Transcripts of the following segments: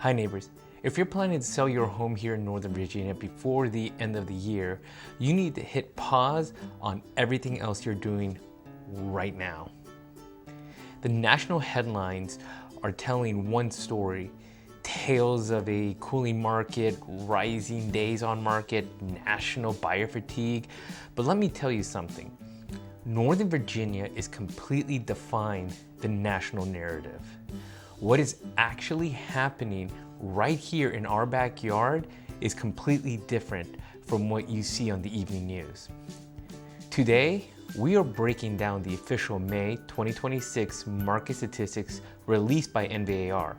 Hi neighbors. If you're planning to sell your home here in Northern Virginia before the end of the year, you need to hit pause on everything else you're doing right now. The national headlines are telling one story, tales of a cooling market, rising days on market, national buyer fatigue. But let me tell you something. Northern Virginia is completely defying the national narrative. What is actually happening right here in our backyard is completely different from what you see on the evening news. Today, we are breaking down the official May 2026 market statistics released by NVAR.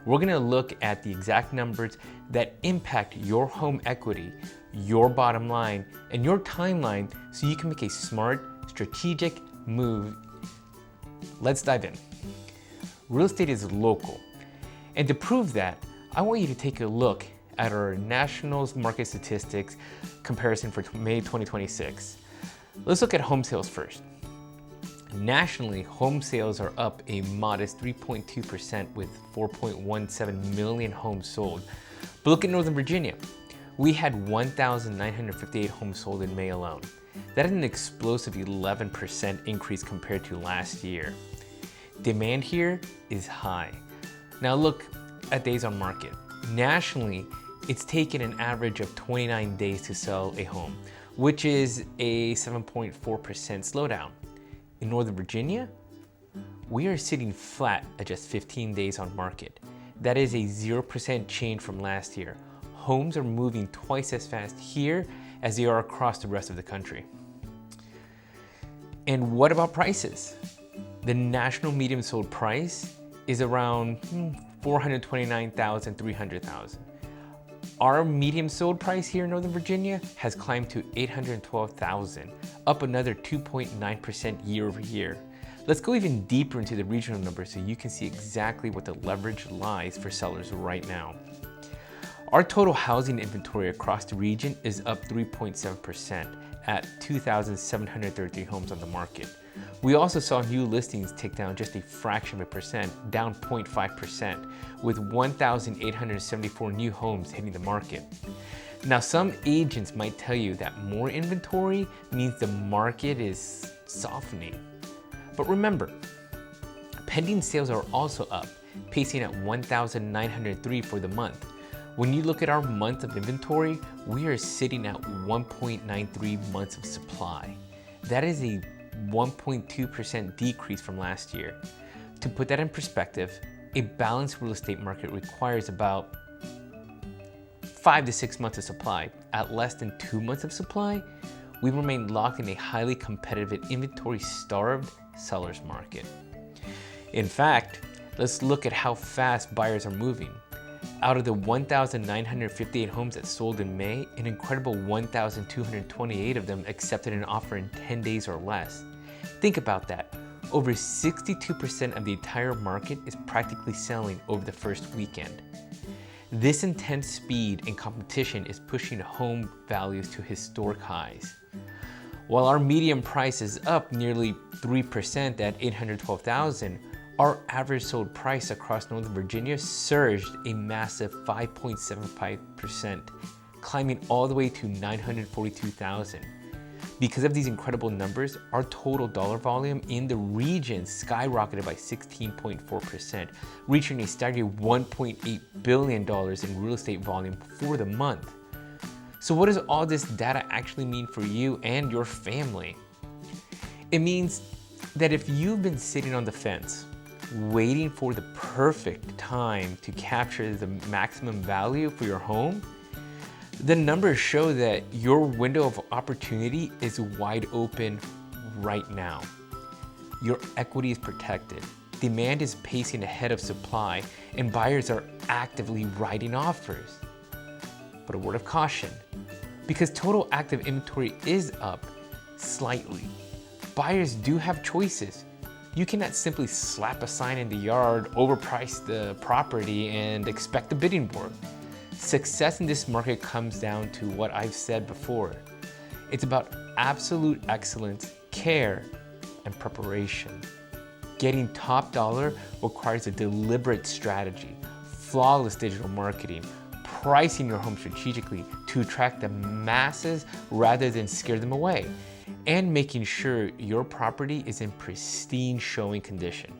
We're gonna look at the exact numbers that impact your home equity, your bottom line, and your timeline so you can make a smart, strategic move. Let's dive in. Real estate is local. And to prove that, I want you to take a look at our national market statistics comparison for May 2026. Let's look at home sales first. Nationally, home sales are up a modest 3.2% with 4.17 million homes sold. But look at Northern Virginia. We had 1,958 homes sold in May alone. That is an explosive 11% increase compared to last year. Demand here is high. Now look at days on market. Nationally, it's taken an average of 29 days to sell a home, which is a 7.4% slowdown. In Northern Virginia, we are sitting flat at just 15 days on market. That is a 0% change from last year. Homes are moving twice as fast here as they are across the rest of the country. And what about prices? The national median sold price is around $429,000, $300,000. Our median sold price here in Northern Virginia has climbed to $812,000, up another 2.9% year over year. Let's go even deeper into the regional numbers so you can see exactly what the leverage lies for sellers right now. Our total housing inventory across the region is up 3.7% at 2,733 homes on the market. We also saw new listings tick down just a fraction of a percent, down 0.5%, with 1,874 new homes hitting the market. Now, some agents might tell you that more inventory means the market is softening. But remember, pending sales are also up, pacing at 1,903 for the month. When you look at our month of inventory, we are sitting at 1.93 months of supply. That is a 1.2% decrease from last year. To put that in perspective, a balanced real estate market requires about 5 to 6 months of supply. At less than 2 months of supply, we remain locked in a highly competitive and inventory-starved seller's market. In fact, let's look at how fast buyers are moving. Out of the 1,958 homes that sold in May, an incredible 1,228 of them accepted an offer in 10 days or less. Think about that. Over 62% of the entire market is practically selling over the first weekend. This intense speed and competition is pushing home values to historic highs. While our median price is up nearly 3% at $812,000, our average sold price across Northern Virginia surged a massive 5.75%, climbing all the way to $942,000. Because of these incredible numbers, our total dollar volume in the region skyrocketed by 16.4%, reaching a staggering $1.8 billion in real estate volume for the month. So what does all this data actually mean for you and your family? It means that if you've been sitting on the fence, waiting for the perfect time to capture the maximum value for your home, the numbers show that your window of opportunity is wide open right now. Your equity is protected, demand is pacing ahead of supply, and buyers are actively writing offers. But a word of caution, because total active inventory is up slightly, buyers do have choices. You cannot simply slap a sign in the yard, overprice the property, and expect a bidding war. Success in this market comes down to what I've said before. It's about absolute excellence, care, and preparation. Getting top dollar requires a deliberate strategy, flawless digital marketing, pricing your home strategically to attract the masses rather than scare them away, and making sure your property is in pristine showing condition.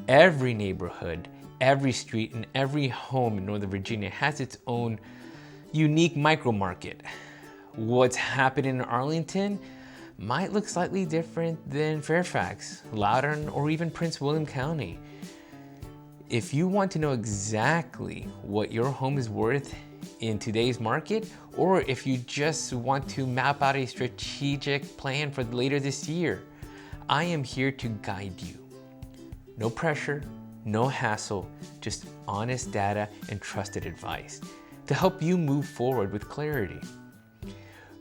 Every neighborhood, every street, and every home in Northern Virginia has its own unique micro market. What's happening in Arlington might look slightly different than Fairfax, Loudoun, or even Prince William County. If you want to know exactly what your home is worth in today's market, or if you just want to map out a strategic plan for later this year, I am here to guide you. No pressure, no hassle, just honest data and trusted advice to help you move forward with clarity.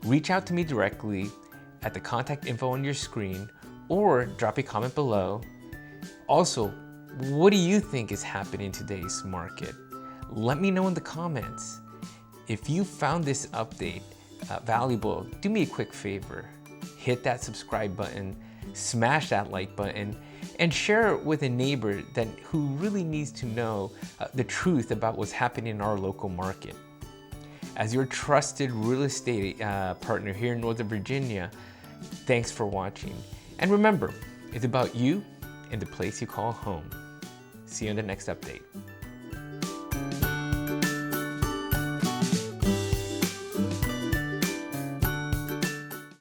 Reach out to me directly at the contact info on your screen or drop a comment below. Also, what do you think is happening in today's market? Let me know in the comments. If you found this update valuable, do me a quick favor. Hit that subscribe button, smash that like button, and share it with a neighbor who really needs to know the truth about what's happening in our local market. As your trusted real estate partner here in Northern Virginia, thanks for watching. And remember, it's about you and the place you call home. See you on the next update.